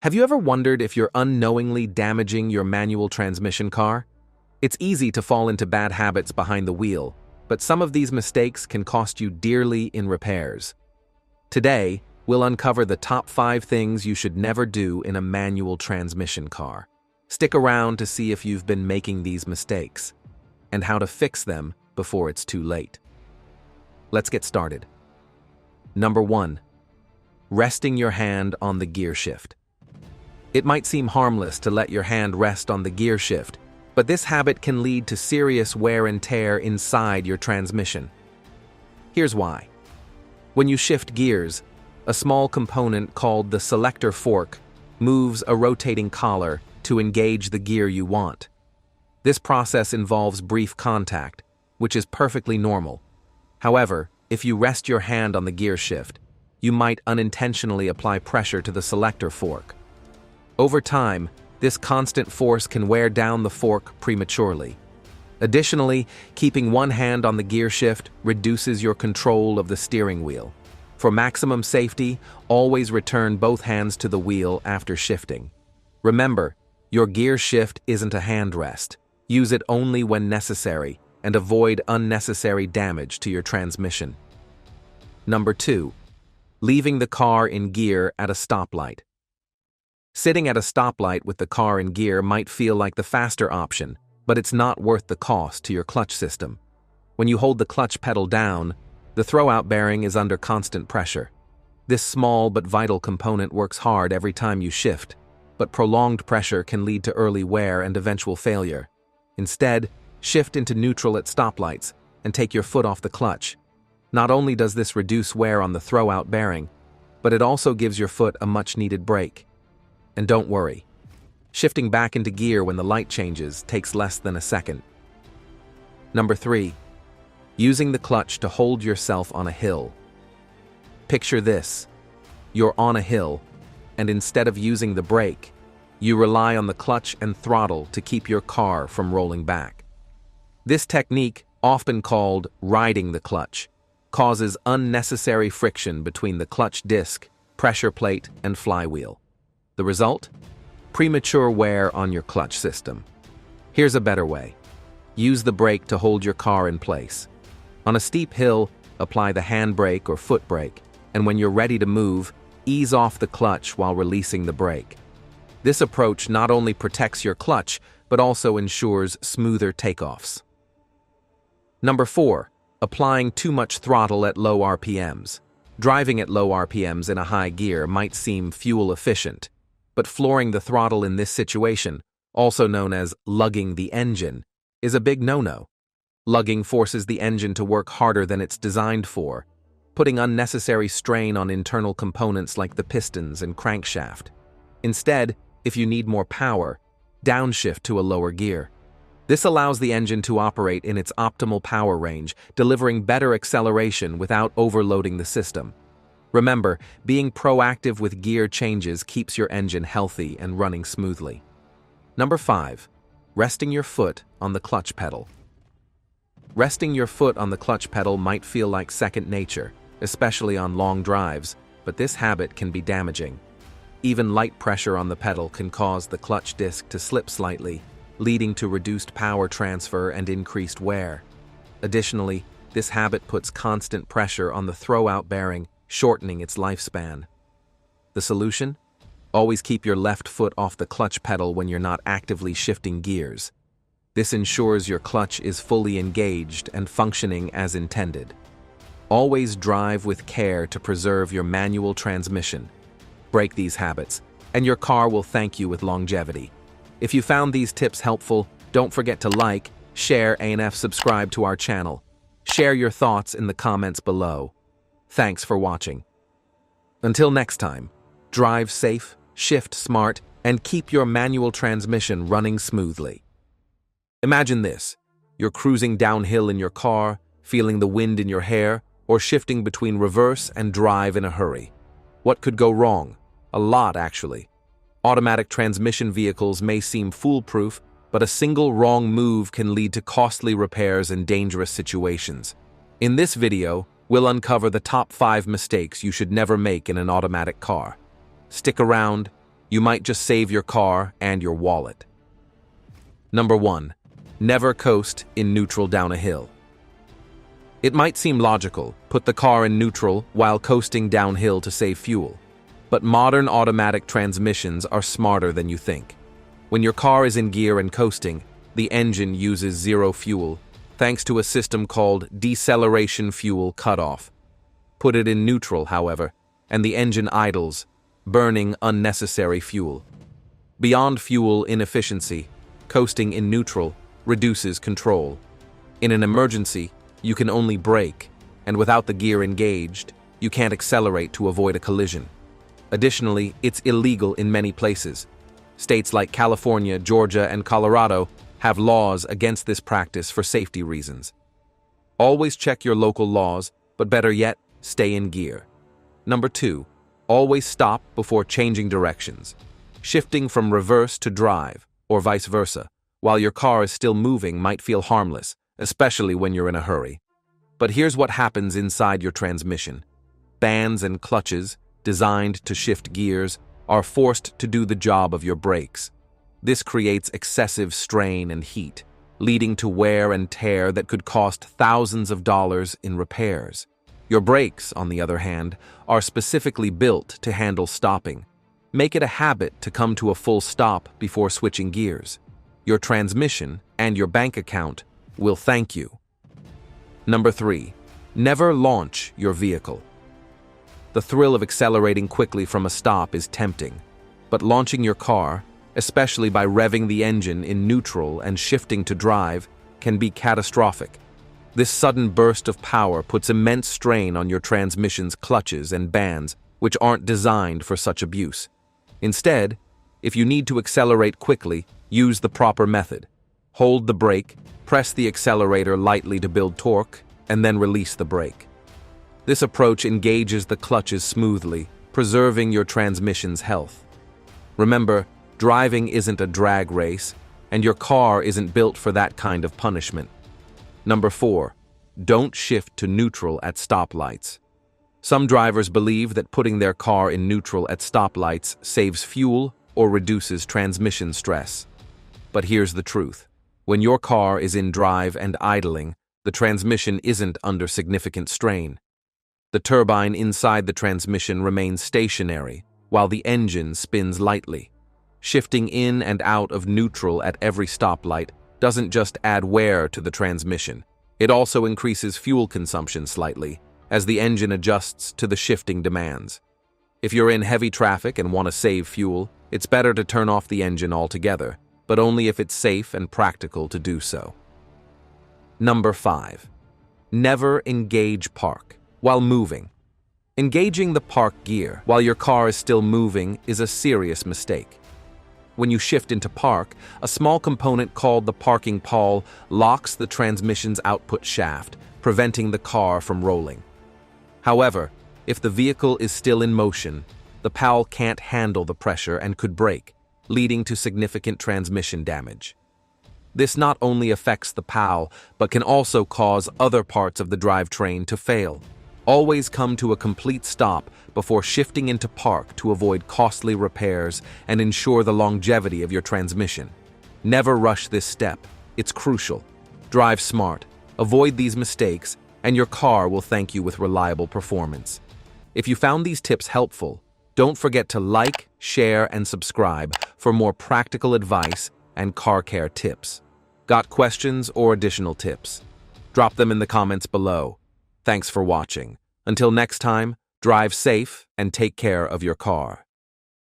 Have you ever wondered if you're unknowingly damaging your manual transmission car? It's easy to fall into bad habits behind the wheel, but some of these mistakes can cost you dearly in repairs. Today, we'll uncover the top 5 things you should never do in a manual transmission car. Stick around to see if you've been making these mistakes, and how to fix them before it's too late. Let's get started. Number 1. Resting your hand on the gear shift. It might seem harmless to let your hand rest on the gear shift, but this habit can lead to serious wear and tear inside your transmission. Here's why. When you shift gears, a small component called the selector fork moves a rotating collar to engage the gear you want. This process involves brief contact, which is perfectly normal. However, if you rest your hand on the gear shift, you might unintentionally apply pressure to the selector fork. Over time, this constant force can wear down the fork prematurely. Additionally, keeping one hand on the gear shift reduces your control of the steering wheel. For maximum safety, always return both hands to the wheel after shifting. Remember, your gear shift isn't a hand rest. Use it only when necessary and avoid unnecessary damage to your transmission. Number 2. Leaving the car in gear at a stoplight. Sitting at a stoplight with the car in gear might feel like the faster option, but it's not worth the cost to your clutch system. When you hold the clutch pedal down, the throwout bearing is under constant pressure. This small but vital component works hard every time you shift, but prolonged pressure can lead to early wear and eventual failure. Instead, shift into neutral at stoplights and take your foot off the clutch. Not only does this reduce wear on the throwout bearing, but it also gives your foot a much-needed break. And don't worry, shifting back into gear when the light changes takes less than a second. Number 3. Using the clutch to hold yourself on a hill. Picture this. You're on a hill, and instead of using the brake, you rely on the clutch and throttle to keep your car from rolling back. This technique, often called riding the clutch, causes unnecessary friction between the clutch disc, pressure plate, and flywheel. The result? Premature wear on your clutch system. Here's a better way. Use the brake to hold your car in place. On a steep hill, apply the handbrake or foot brake, and when you're ready to move, ease off the clutch while releasing the brake. This approach not only protects your clutch, but also ensures smoother takeoffs. Number 4. Applying too much throttle at low RPMs. Driving at low RPMs in a high gear might seem fuel efficient, but flooring the throttle in this situation, also known as lugging the engine, is a big no-no. Lugging forces the engine to work harder than it's designed for, putting unnecessary strain on internal components like the pistons and crankshaft. Instead, if you need more power, downshift to a lower gear. This allows the engine to operate in its optimal power range, delivering better acceleration without overloading the system. Remember, being proactive with gear changes keeps your engine healthy and running smoothly. Number 5. Resting your foot on the clutch pedal. Resting your foot on the clutch pedal might feel like second nature, especially on long drives, but this habit can be damaging. Even light pressure on the pedal can cause the clutch disc to slip slightly, leading to reduced power transfer and increased wear. Additionally, this habit puts constant pressure on the throwout bearing, shortening its lifespan. The solution? Always keep your left foot off the clutch pedal when you're not actively shifting gears. This ensures your clutch is fully engaged and functioning as intended. Always drive with care to preserve your manual transmission. Break these habits, and your car will thank you with longevity. If you found these tips helpful, don't forget to like, share, and subscribe to our channel. Share your thoughts in the comments below. Thanks for watching. Until next time, drive safe, shift smart, and keep your manual transmission running smoothly. Imagine this. You're cruising downhill in your car, feeling the wind in your hair, or shifting between reverse and drive in a hurry. What could go wrong? A lot, actually. Automatic transmission vehicles may seem foolproof, but a single wrong move can lead to costly repairs and dangerous situations. In this video, we'll uncover the top 5 mistakes you should never make in an automatic car. Stick around, You might just save your car and your wallet. Number 1. Never coast in neutral down a hill. It might seem logical, put the car in neutral while coasting downhill to save fuel. But modern automatic transmissions are smarter than you think. When your car is in gear and coasting, the engine uses zero fuel, thanks to a system called deceleration fuel cutoff. Put it in neutral, however, and the engine idles, burning unnecessary fuel. Beyond fuel inefficiency, coasting in neutral reduces control. In an emergency, you can only brake, and without the gear engaged, you can't accelerate to avoid a collision. Additionally, it's illegal in many places. States like California, Georgia, and Colorado have laws against this practice for safety reasons. Always check your local laws, but better yet, stay in gear. Number 2. Always stop before changing directions. Shifting from reverse to drive, or vice versa, while your car is still moving might feel harmless, especially when you're in a hurry. But here's what happens inside your transmission. Bands and clutches, designed to shift gears, are forced to do the job of your brakes. This creates excessive strain and heat, leading to wear and tear that could cost thousands of dollars in repairs. Your brakes, on the other hand, are specifically built to handle stopping. Make it a habit to come to a full stop before switching gears. Your transmission and your bank account will thank you. Number 3. Never launch your vehicle. The thrill of accelerating quickly from a stop is tempting, but launching your car, especially by revving the engine in neutral and shifting to drive, can be catastrophic. This sudden burst of power puts immense strain on your transmission's clutches and bands, which aren't designed for such abuse. Instead, if you need to accelerate quickly, use the proper method. Hold the brake, press the accelerator lightly to build torque, and then release the brake. This approach engages the clutches smoothly, preserving your transmission's health. Remember, driving isn't a drag race, and your car isn't built for that kind of punishment. Number 4. Don't shift to neutral at stoplights. Some drivers believe that putting their car in neutral at stoplights saves fuel or reduces transmission stress. But here's the truth. When your car is in drive and idling, the transmission isn't under significant strain. The turbine inside the transmission remains stationary, while the engine spins lightly. Shifting in and out of neutral at every stoplight doesn't just add wear to the transmission, it also increases fuel consumption slightly, as the engine adjusts to the shifting demands. If you're in heavy traffic and want to save fuel, it's better to turn off the engine altogether, but only if it's safe and practical to do so. Number 5. Never engage park while moving. Engaging the park gear while your car is still moving is a serious mistake. When you shift into park, a small component called the parking pawl locks the transmission's output shaft, preventing the car from rolling. However, if the vehicle is still in motion, the pawl can't handle the pressure and could break, leading to significant transmission damage. This not only affects the pawl, but can also cause other parts of the drivetrain to fail. Always come to a complete stop before shifting into park to avoid costly repairs and ensure the longevity of your transmission. Never rush this step. It's crucial. Drive smart, avoid these mistakes, and your car will thank you with reliable performance. If you found these tips helpful, don't forget to like, share, and subscribe for more practical advice and car care tips. Got questions or additional tips? Drop them in the comments below. Thanks for watching. Until next time, drive safe and take care of your car.